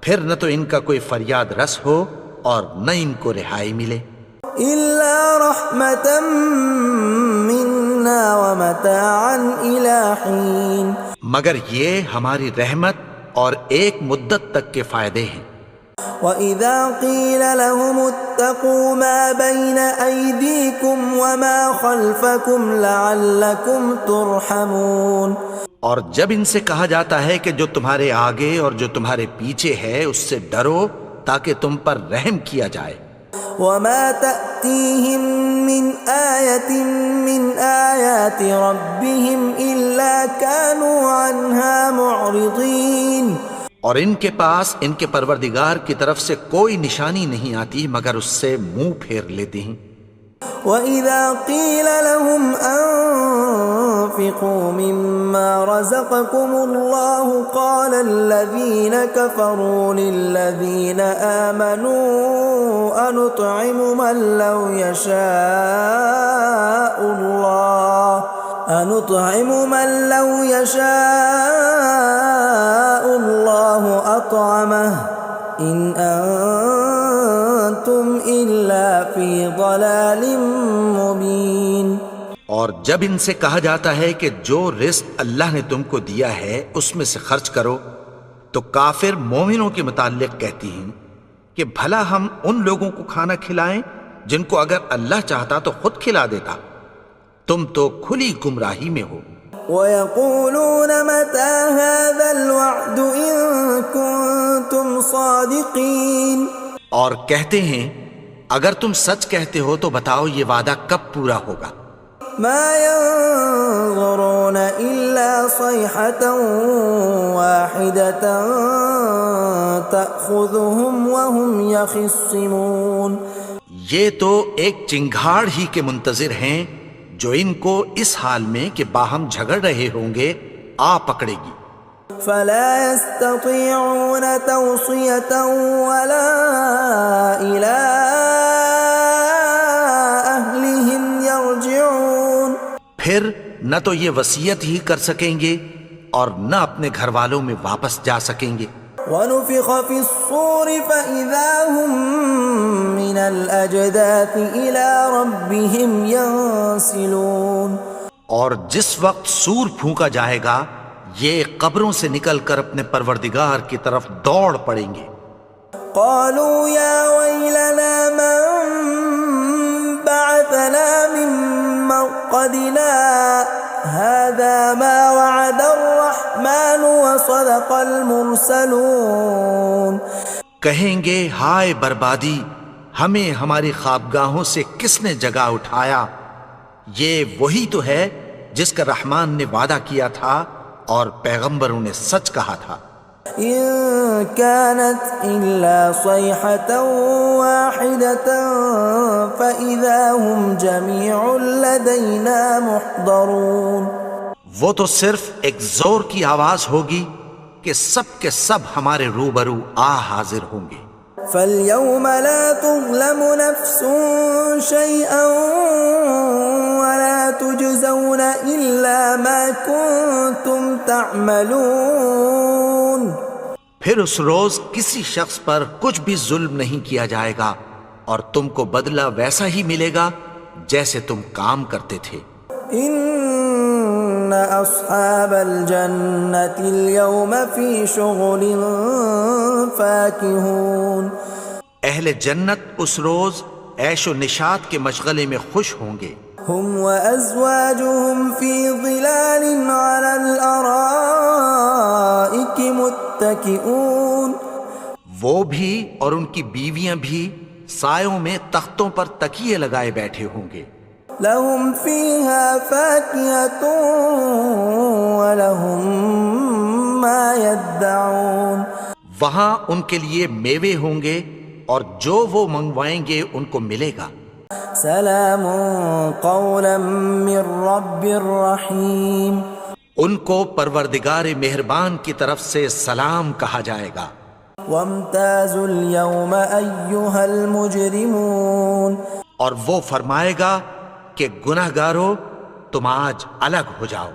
پھر نہ تو ان کا کوئی فریاد رس ہو اور نہ ان کو رہائی ملے. إِلَّا رَحْمَةً مِّنَّا وَمَتَاعًا إِلَىٰ حِينٍ. مگر یہ ہماری رحمت اور ایک مدت تک کے فائدے ہیں. وَإِذَا قِيلَ لَهُمُ اتَّقُوا مَا بَيْنَ أَيْدِيكُمْ وَمَا خَلْفَكُمْ لَعَلَّكُمْ تُرْحَمُونَ. اور جب ان سے کہا جاتا ہے کہ جو تمہارے آگے اور جو تمہارے پیچھے ہے اس سے ڈرو تاکہ تم پر رحم کیا جائے. وَمَا تَأْتِيهِم مِّنْ آيَةٍ مِّنْ آيَاتِ رَبِّهِمْ إِلَّا كَانُوا عَنْهَا مُعْرِضِينَ. اور ان کے پاس ان کے پروردگار کی طرف سے کوئی نشانی نہیں آتی مگر اس سے منہ پھیر لیتے ہیں. وَإِذَا قِيلَ لَهُمْ أَنفِقُوا مِمَّا رَزَقَكُمُ اللَّهُ قَالَ الَّذِينَ كَفَرُوا لِلَّذِينَ آمَنُوا أَنُطْعِمُ مَن لَّوْ يَشَاءُ اللَّهُ أَطْعَمَهُ إِنْ أَنتُمْ إِلَّا فِي ضَلَالٍ مُّبِينٍ. اور جب ان سے کہا جاتا ہے کہ جو رزق اللہ نے تم کو دیا ہے اس میں سے خرچ کرو، تو کافر مومنوں کے متعلق کہتی ہیں کہ بھلا ہم ان لوگوں کو کھانا کھلائیں جن کو اگر اللہ چاہتا تو خود کھلا دیتا. تم تو کھلی گمراہی میں ہو. وَيَقُولُونَ مَتَىٰ هَٰذَا الْوَعْدُ إِن كُنتُمْ صَادِقِينَ. اور کہتے ہیں اگر تم سچ کہتے ہو تو بتاؤ یہ وعدہ کب پورا ہوگا. مَا يَنظُرُونَ إِلَّا صَيْحَةً وَاحِدَةً تَأْخُذُهُمْ وَهُمْ يَخِصِّمُونَ. یہ تو ایک چنگھاڑ ہی کے منتظر ہیں جو ان کو اس حال میں کہ باہم جھگڑ رہے ہوں گے آ پکڑے گی. فَلَا يَسْتَطِيعُونَ تَوْصِيَةً وَلَا إِلَىٰ أَهْلِهِمْ يَرْجِعُونَ. پھر نہ تو یہ وصیت ہی کر سکیں گے اور نہ اپنے گھر والوں میں واپس جا سکیں گے. وَنُفِخَ فِي الصُّورِ فَإِذَا هُم مِّنَ الْأَجْدَاثِ إِلَىٰ رَبِّهِمْ يَنسِلُونَ. اور جس وقت سور پھونکا جائے گا یہ قبروں سے نکل کر اپنے پروردگار کی طرف دوڑ پڑیں گے. قَالُوا يَا وَيْلَنَا مَن بَعَثَنَا مِن مَّرْقَدِنَا هَٰذَا مَا وَعَدَ الرَّحْمَٰنُ وَصَدَقَ الْمُرْسَلُونَ. کہیں گے ہائے بربادی، ہمیں ہماری خوابگاہوں سے کس نے جگا اٹھایا. یہ وہی تو ہے جس کا رحمان نے وعدہ کیا تھا اور پیغمبروں نے سچ کہا تھا. إِن كَانَتْ إِلَّا صَيْحَةً وَاحِدَةً فَإِذَا هُمْ جَمِيعٌ لَّدَيْنَا مُحْضَرُونَ. وہ تو صرف ایک زور کی آواز ہوگی کہ سب کے سب ہمارے روبرو آ حاضر ہوں گے. فَالْيَوْمَ لَا تُظْلَمُ نَفْسٌ شَيْئًا وَلَا تُجْزَوْنَ إِلَّا مَا كُنتُمْ تَعْمَلُونَ. پھر اس روز کسی شخص پر کچھ بھی ظلم نہیں کیا جائے گا اور تم کو بدلہ ویسا ہی ملے گا جیسے تم کام کرتے تھے. إِنَّ أَصْحَابَ الْجَنَّةِ الْيَوْمَ فِي شُغُلٍ فَاكِهُونَ. اہل جنت اس روز عیش و نشاط کے مشغلے میں خوش ہوں گے. هم وأزواجهم في ظلال على الأرائك متكئون. وہ بھی اور ان کی بیویاں بھی سایوں میں تختوں پر تکیے لگائے بیٹھے ہوں گے. لهم فيها فاكهة ولهم ما يدعون. وہاں ان کے لیے میوے ہوں گے اور جو وہ منگوائیں گے ان کو ملے گا. سلام قولا من رب رحیم. ان کو پروردگار مہربان کی طرف سے سلام کہا جائے گا. وامتازوا اليوم أيها المجرمون. اور وہ فرمائے گا کہ گنہگارو تم آج الگ ہو جاؤ.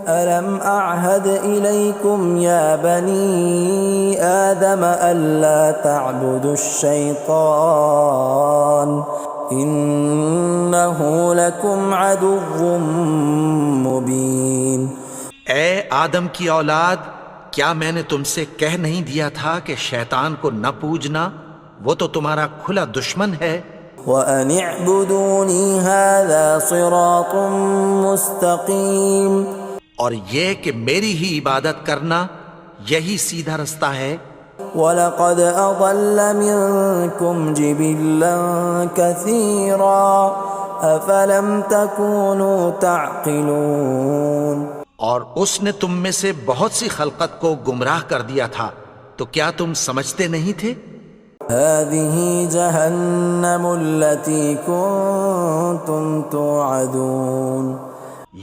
ألم أعهد إليكم يا بني آدم ألا تعبدوا الشيطان إنه لكم عدو مبين. اے آدم کی اولاد، کیا میں نے تم سے کہہ نہیں دیا تھا کہ شیطان کو نہ پوجنا، وہ تو تمہارا کھلا دشمن ہے. وَأَنِ اعْبُدُونِي هَذَا صِرَاطٌ مُسْتَقِيمٌ. اور یہ کہ میری ہی عبادت کرنا یہی سیدھا رستہ ہے. وَلَقَدْ أَضَلَّ مِنكُمْ جِبِلًّا كَثِيرًا أَفَلَمْ تَكُونُوا تَعْقِلُونَ. اور اس نے تم میں سے بہت سی خلقت کو گمراہ کر دیا تھا، تو کیا تم سمجھتے نہیں تھے؟ هَذِهِ جَهَنَّمُ الَّتِي كُنتُمْ تُوعَدُونَ.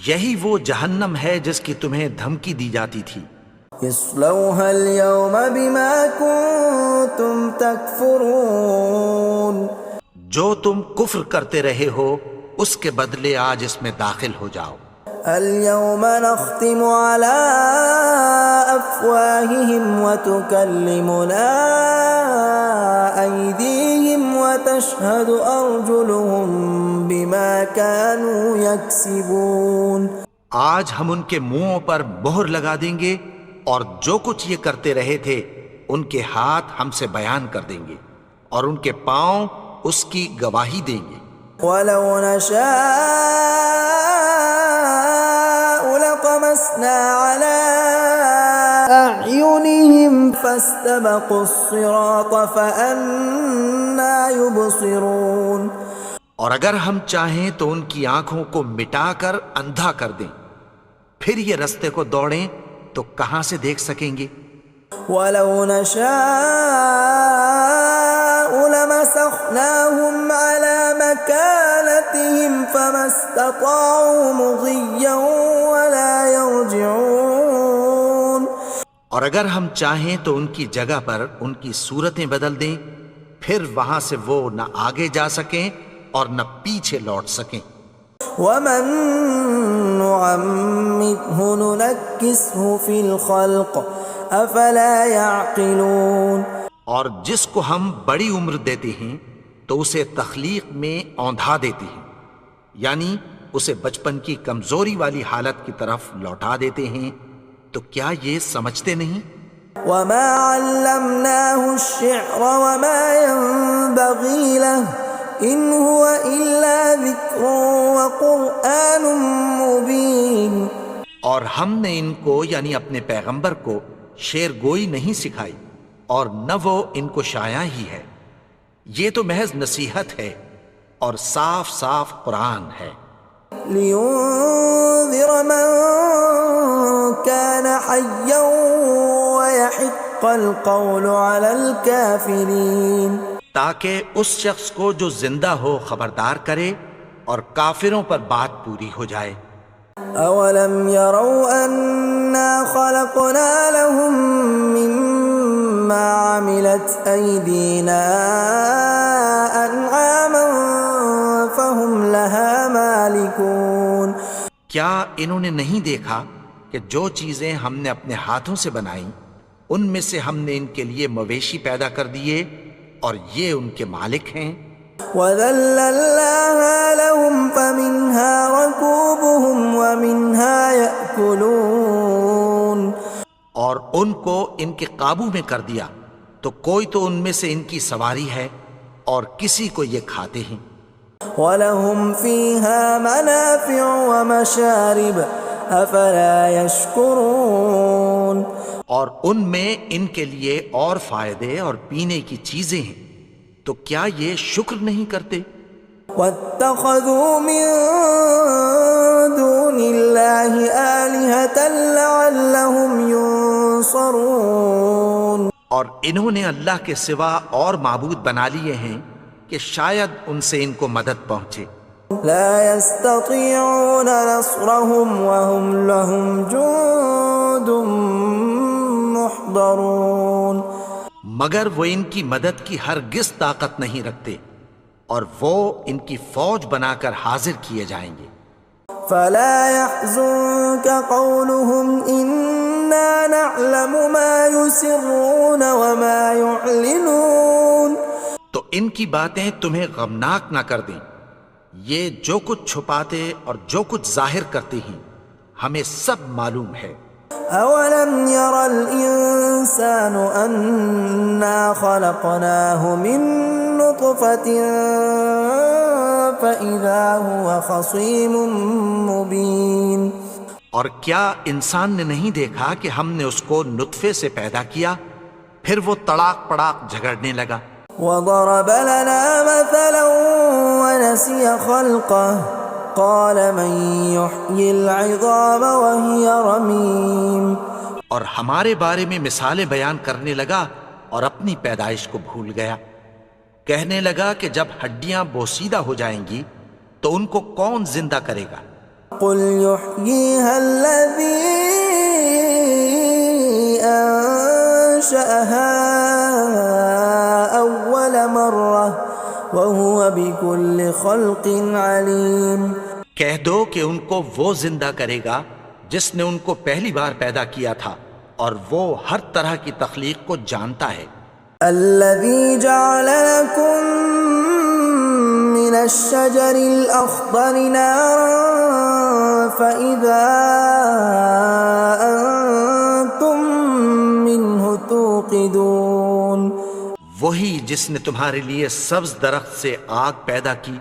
یہی وہ جہنم ہے جس کی تمہیں دھمکی دی جاتی تھی. اصلوها اليوم بما كنتم تكفرون. جو تم کفر کرتے رہے ہو اس کے بدلے آج اس میں داخل ہو جاؤ. اليوم نختم على أفواههم وتكلمنا أيديهم وتشهد أرجلهم بما كانوا يكسبون. آج ہم ان کے منہوں پر مہر لگا دیں گے اور جو کچھ یہ کرتے رہے تھے ان کے ہاتھ ہم سے بیان کر دیں گے اور ان کے پاؤں اس کی گواہی دیں گے. وَلَوْ نَشَاءُ لَطَمَسْنَا عَلَىٰ أَعْيُنِهِمْ فَاسْتَبَقُوا الصِّرَاطَ فَأَنَّىٰ يُبْصِرُونَ. اور اگر ہم چاہیں تو ان کی آنکھوں کو مٹا کر اندھا کر دیں، پھر یہ رستے کو دوڑیں تو کہاں سے دیکھ سکیں گے. وَلَوْ نَشَاءُ لَمَسَخْنَاهُمْ عَلَىٰ مَكَانَتِهِمْ فَمَا اسْتَطَاعُوا مُضِيًّا وَلَا يَرْجِعُونَ. اور اگر ہم چاہیں تو ان کی جگہ پر ان کی صورتیں بدل دیں، پھر وہاں سے وہ نہ آگے جا سکیں اور نہ پیچھے لوٹ سکیں. وَمَن نُّعَمِّرْهُ نُنَكِّسْهُ فِي الْخَلْقِ أَفَلَا يَعْقِلُونَ. اور جس کو ہم بڑی عمر دیتے ہیں تو اسے تخلیق میں اوندھا دیتے ہیں، یعنی اسے بچپن کی کمزوری والی حالت کی طرف لوٹا دیتے ہیں. تو کیا یہ سمجھتے نہیں؟ وَمَا عَلَّمْنَاهُ الشِّعْرَ وَمَا يَنبَغِي لَهُ إِنْ هُوَ إِلَّا ذِكْرٌ وَقُرْآنٌ مُبِينٌ. اور ہم نے ان کو یعنی اپنے پیغمبر کو شعر گوئی نہیں سکھائی اور نہ وہ ان کو شاعر ہی ہے، یہ تو محض نصیحت ہے اور صاف صاف قرآن ہے. لِيُنذِرَ مَن كَانَ حَيًّا وَيَحِقَّ الْقَوْلُ عَلَى الْكَافِرِينَ. تاکہ اس شخص کو جو زندہ ہو خبردار کرے اور کافروں پر بات پوری ہو جائے. أَوَلَمْ يَرَوْا أَنَّا خَلَقْنَا لَهُم مِّمَّا عَمِلَتْ أَيْدِينَا أَنْعَامًا فَهُمْ لَهَا مَالِكُونَ. کیا انہوں نے نہیں دیکھا کہ جو چیزیں ہم نے اپنے ہاتھوں سے بنائیں ان میں سے ہم نے ان کے لیے مویشی پیدا کر دیے اور یہ ان کے مالک ہیں. وَذَلَّلْنَاهَا لَهُمْ فَمِنْهَا رَكُوبُهُمْ وَمِنْهَا يَأْكُلُونَ. اور ان کو ان کے قابو میں کر دیا تو کوئی تو ان میں سے ان کی سواری ہے اور کسی کو یہ کھاتے ہیں۔ وَلَهُمْ فِيهَا مَنَافِعُ وَمَشَارِبُ أَفَلَا يَشْكُرُونَ۔ اور ان میں ان کے لیے اور فائدے اور پینے کی چیزیں ہیں، تو کیا یہ شکر نہیں کرتے؟ وَاتَّخَذُوا مِن دُونِ اللَّهِ آلِهَةً لَعَلَّهُمْ يُنصَرُونَ۔ اور انہوں نے اللہ کے سوا اور معبود بنا لیے ہیں کہ شاید ان سے ان کو مدد پہنچے۔ لا يستطيعون نصرهم وهم لهم جند محضرون۔ مگر وہ ان کی مدد کی ہرگز طاقت نہیں رکھتے، اور وہ ان کی فوج بنا کر حاضر کیے جائیں گے۔ فلا يحزنك قولهم إنا نعلم ما يسرون وما يعلنون۔ تو ان کی باتیں تمہیں غمناک نہ کر دیں، یہ جو کچھ چھپاتے اور جو کچھ ظاہر کرتے ہیں ہمیں سب معلوم ہے۔ أولم ير الإنسان أنا خلقناه من نطفة فإذا هو خصيم مبين۔ اور کیا انسان نے نہیں دیکھا کہ ہم نے اس کو نطفے سے پیدا کیا، پھر وہ تڑاک پڑاک جھگڑنے لگا۔ وضرب لنا مثلا ونسي خلقه قال من يحيي العظام وهي رميم۔ اور ہمارے بارے میں مثالیں بیان کرنے لگا اور اپنی پیدائش کو بھول گیا۔ کہنے لگا کہ جب ہڈیاں بوسیدہ ہو جائیں گی تو ان کو کون زندہ کرے گا؟ قل يحييها الذي أنشأها أول مرة وهو بكل خلق عليم۔ کہہ دو کہ ان کو وہ زندہ کرے گا جس نے ان کو پہلی بار پیدا کیا تھا، اور وہ ہر طرح کی تخلیق کو جانتا ہے۔ الذي جعل لكم من الشجر الأخضر نارا فإذا أنتم منه توقدون۔ وہی جس نے تمہارے لیے سبز درخت سے آگ پیدا کی،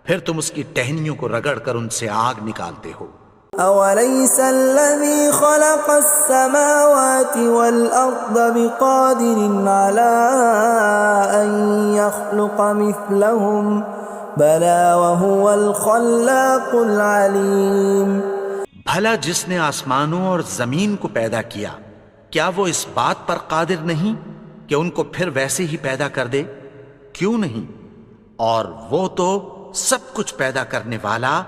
پھر تم اس کی ٹہنیوں کو رگڑ کر ان سے آگ نکالتے ہو۔ أوليس الذي خلق السماوات والأرض بقادر على أن يخلق مثلهم بلى وهو الخلاق العليم۔ بھلا جس نے آسمانوں اور زمین کو پیدا کیا، کیا وہ اس بات پر قادر نہیں کہ ان کو پھر ویسے ہی پیدا کر دے؟ کیوں نہیں؟ اور وہ تو سب کچھ پیدا کرنے والا،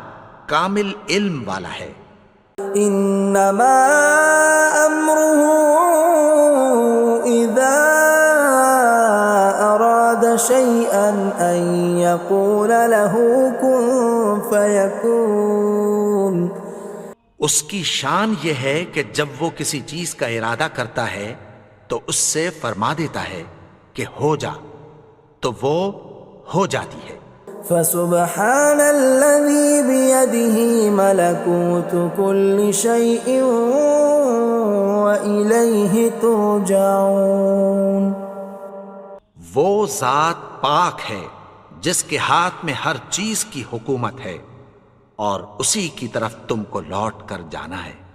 کامل علم والا ہے۔ انما امره اذا اراد شيئا ان يقول له كن فيكون۔ اس کی شان یہ ہے کہ جب وہ کسی چیز کا ارادہ کرتا ہے تو اس سے فرما دیتا ہے کہ ہو جا، تو وہ ہو جاتی ہے۔ فسبحان الذي بيده ملكوت كل شيء وإليه ترجعون۔ وہ ذات پاک ہے جس کے ہاتھ میں ہر چیز کی حکومت ہے، اور اسی کی طرف تم کو لوٹ کر جانا ہے۔